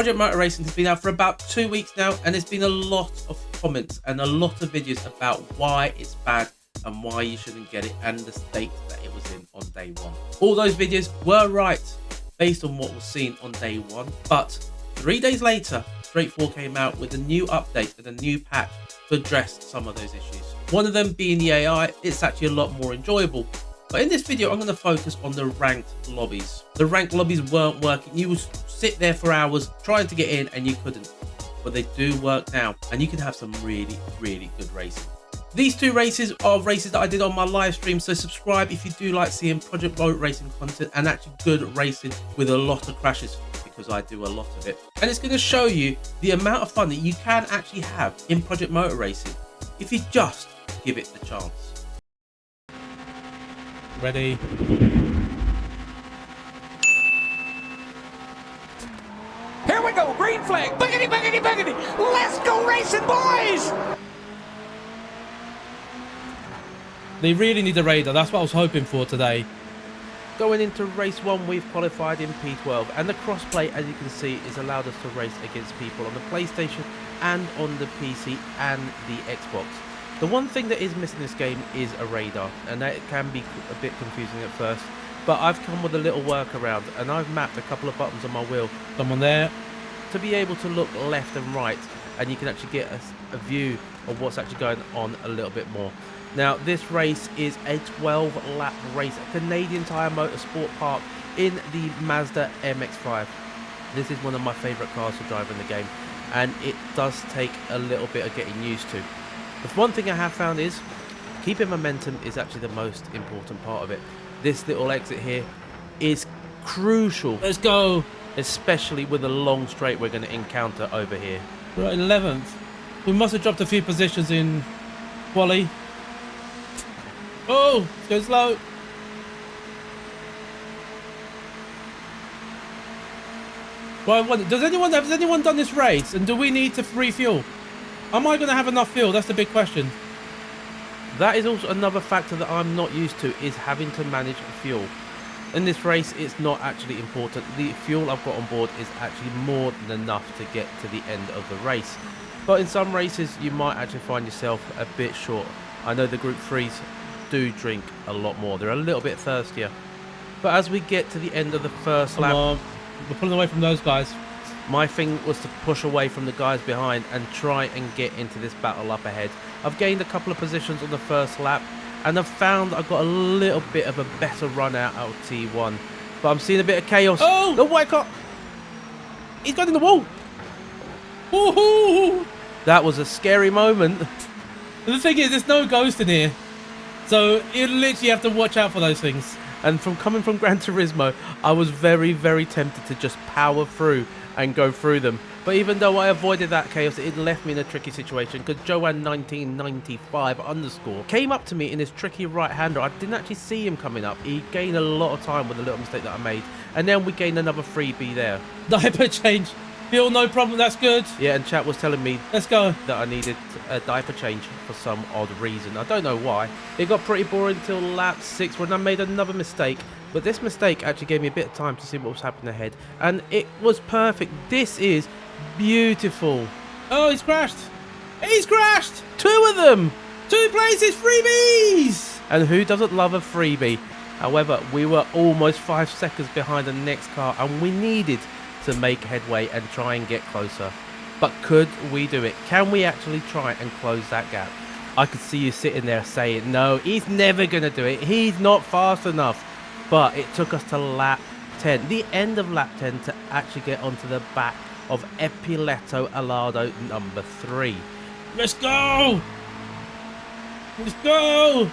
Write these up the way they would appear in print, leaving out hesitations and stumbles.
Project Motor Racing has been out for about 2 weeks now, and there's been a lot of comments and a lot of videos about why it's bad and why you shouldn't get it and the state that it was in on day one. All those videos were right based on what was seen on day one, but 3 days later, Straight4 came out with a new update and a new patch to address some of those issues. One of them being the AI. It's actually a lot more enjoyable. But in this video, I'm going to focus on the ranked lobbies. The ranked lobbies weren't working. You would sit there for hours trying to get in and you couldn't. But they do work now, and you can have some really, really good racing. These 2 races are races that I did on my live stream, so subscribe if you do like seeing Project Motor Racing content and actually good racing with a lot of crashes, because I do a lot of it. And it's going to show you the amount of fun that you can actually have in Project Motor Racing if you just give it the chance. Ready. Here we go, green flag, boogity, boogity, boogity. Let's go racing, boys! They really need a radar. That's what I was hoping for today. Going into race 1, we've qualified in P12, and the crossplay, as you can see, is allowed us to race against people on the PlayStation and on the PC and the Xbox. The one thing that is missing in this game is a radar, and that can be a bit confusing at first, but I've come with a little workaround, and I've mapped a couple of buttons on my wheel. Someone there. To be able to look left and right, and you can actually get a view of what's actually going on a little bit more. Now, this race is a 12-lap race at Canadian Tire Motorsport Park in the Mazda MX-5. This is one of my favourite cars to drive in the game, and it does take a little bit of getting used to. The one thing I have found is keeping momentum is actually the most important part of it. This little exit here is crucial. Let's go. Especially with the long straight we're going to encounter over here. We're at 11th. We must have dropped a few positions in quali. Oh, go slow. Well, has anyone done this race? And do we need to refuel? Am I going to have enough fuel? That's the big question. That is also another factor that I'm not used to, is having to manage fuel. In this race, it's not actually important. The fuel I've got on board is actually more than enough to get to the end of the race. But in some races, you might actually find yourself a bit short. I know the Group 3s do drink a lot more. They're a little bit thirstier. But as we get to the end of the first lap, we're pulling away from those guys. my thing was to push away from the guys behind and try and get into this battle up ahead. I've gained a couple of positions on the first lap, and I've found I've got a little bit of a better run out of T1. But I'm seeing a bit of chaos. Oh! The white car! He's got in the wall! Woohoo! That was a scary moment. The thing is, there's no ghost in here. So you literally have to watch out for those things. And from coming from Gran Turismo, I was very, very tempted to just power through and go through them. But even though I avoided that chaos, it left me in a tricky situation, because Joanne1995_ came up to me in this tricky right-hander. I didn't actually see him coming up. He gained a lot of time with a little mistake that I made. And then we gained another freebie there. Diaper change. Feel no problem, that's good. Yeah, and chat was telling me Let's go. that I needed a diaper change for some odd reason. I don't know why. It got pretty boring till lap 6 when I made another mistake. But this mistake actually gave me a bit of time to see what was happening ahead. And it was perfect. This is beautiful. Oh, he's crashed. He's crashed. 2 of them. 2 places, freebies. And who doesn't love a freebie? However, we were almost 5 seconds behind the next car, and we needed to make headway and try and get closer. But could we do it? Can we actually try and close that gap? I could see you sitting there saying, no, he's never going to do it. He's not fast enough. But it took us to lap 10, the end of lap 10, to actually get onto the back of Epiletto Alado number 3. Let's go. Let's go.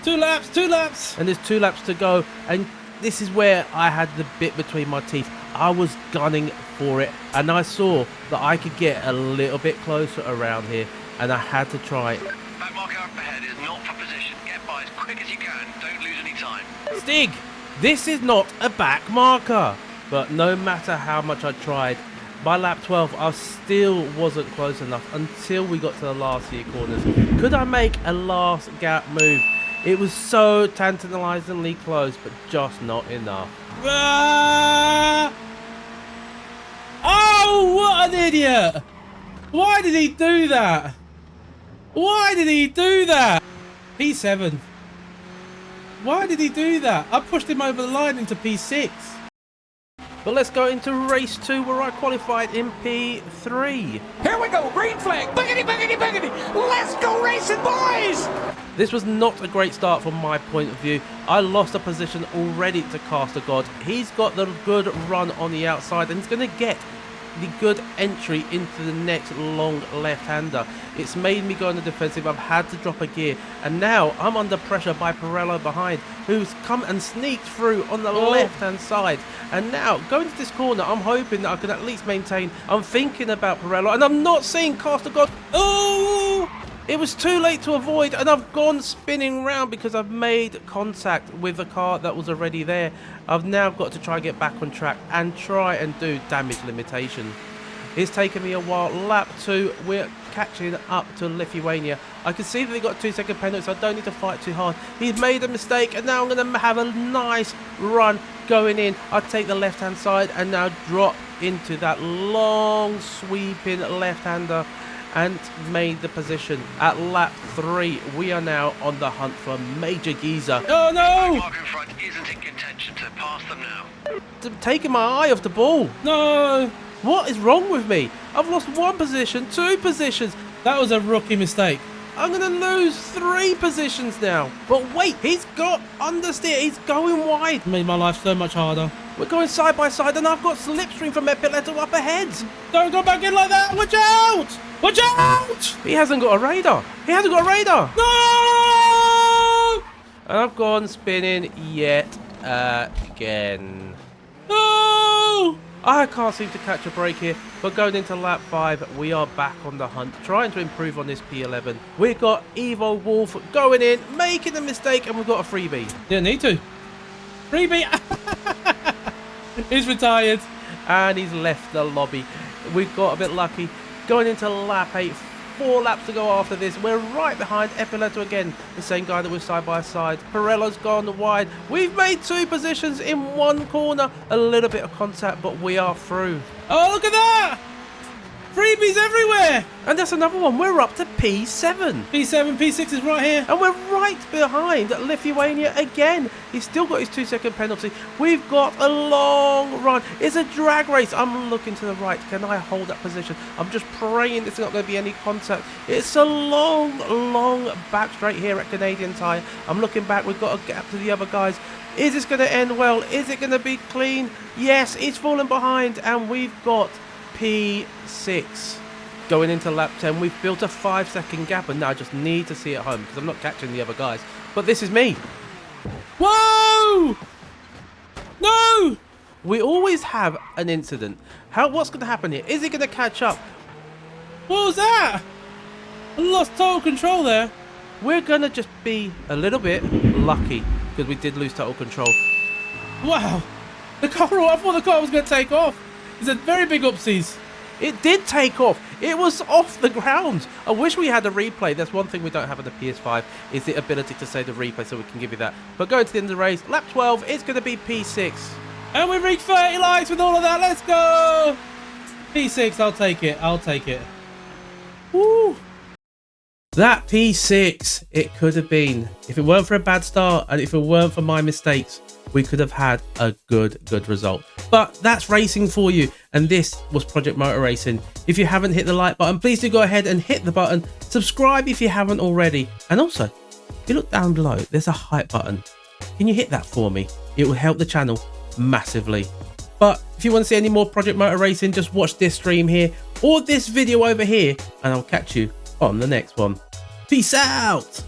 2 laps, 2 laps. And there's 2 laps to go. And this is where I had the bit between my teeth. I was gunning for it, and I saw that I could get a little bit closer around here, and I had to try. Back marker up ahead is not for position. Get by as quick as you can. Don't lose any time. Stig, this is not a back marker. But no matter how much I tried, by lap 12, I still wasn't close enough until we got to the last few corners. Could I make a last gap move? It was so tantalizingly close, but just not enough. Ah! Oh! What an idiot! Why did he do that? Why did he do that? P7. Why did he do that? I pushed him over the line into P6. But let's go into race 2 where I qualified in P3. Here we go, green flag. Boogity, boogity, boogity. Let's go racing, boys. This was not a great start from my point of view. I lost a position already to Caster God. He's got the good run on the outside and he's going to get the good entry into the next long left-hander. It's made me go on the defensive. I've had to drop a gear and now I'm under pressure by Pirello behind, who's come and sneaked through on the left-hand side. And now going to this corner, I'm hoping that I can at least maintain. I'm thinking about Pirello and I'm not seeing Caster God. Oh, it was too late to avoid and I've gone spinning round because I've made contact with the car that was already there. I've now got to try and get back on track and try and do damage limitation. It's taken me a while. Lap 2, we're catching up to Lithuania. I can see that they got a 2-second penalty, so I don't need to fight too hard. He's made a mistake and now I'm going to have a nice run going in. I take the left-hand side and now drop into that long sweeping left-hander and made the position. At lap 3, we are now on the hunt for Major Geezer. Oh no! Mark in front isn't in contention to pass them now. Taking my eye off the ball. No! What is wrong with me? I've lost 1 position, 2 positions. That was a rookie mistake. I'm going to lose 3 positions now. But wait, he's got understeer. He's going wide. Made my life so much harder. We're going side by side and I've got slipstream from Epiletto up ahead. Don't go back in like that. Watch out! Watch out! He hasn't got a radar. He hasn't got a radar. No! And I've gone spinning yet again. No! I can't seem to catch a break here, but going into lap 5, we are back on the hunt, trying to improve on this P11. We've got Evo Wolf going in, making a mistake, and we've got a freebie. Didn't need to. Freebie! He's retired. And he's left the lobby. We've got a bit lucky. Going into lap 8, 4 laps to go after this. We're right behind Epiletto again, the same guy that was side by side. Pirello's gone wide. We've made 2 positions in 1 corner. A little bit of contact, but we are through. Oh, look at that! Freebies everywhere! And that's another one. We're up to P7. P7, P6 is right here. And we're right behind Lithuania again. He's still got his 2-second penalty. We've got a long run. It's a drag race. I'm looking to the right. Can I hold that position? I'm just praying there's not going to be any contact. It's a long, long back straight here at Canadian Tire. I'm looking back. We've got a gap to the other guys. Is this going to end well? Is it going to be clean? Yes, he's fallen behind. And we've got P6. Going into lap 10, we've built a 5-second gap and now I just need to see it home because I'm not catching the other guys. But this is me. Whoa! No! We always have an incident. What's going to happen here? Is he going to catch up? What was that? I lost total control there. We're going to just be a little bit lucky because we did lose total control. Wow. I thought the car was going to take off. It's a very big upsies. It did take off. It was off the ground. I wish we had a replay. That's one thing we don't have on the PS5 is the ability to save the replay, so we can give you that. But going to the end of the race, lap 12, it's going to be P6. And we reached 30 likes with all of that. Let's go. P6, I'll take it. I'll take it. Woo. That P6, it could have been. If it weren't for a bad start and if it weren't for my mistakes, we could have had a good result. But that's racing for you. And this was Project Motor Racing. If you haven't hit the like button, please do go ahead and hit the button. Subscribe if you haven't already. And also, if you look down below, there's a hype button. Can you hit that for me? It will help the channel massively. But if you want to see any more Project Motor Racing, just watch this stream here or this video over here. And I'll catch you on the next one. Peace out.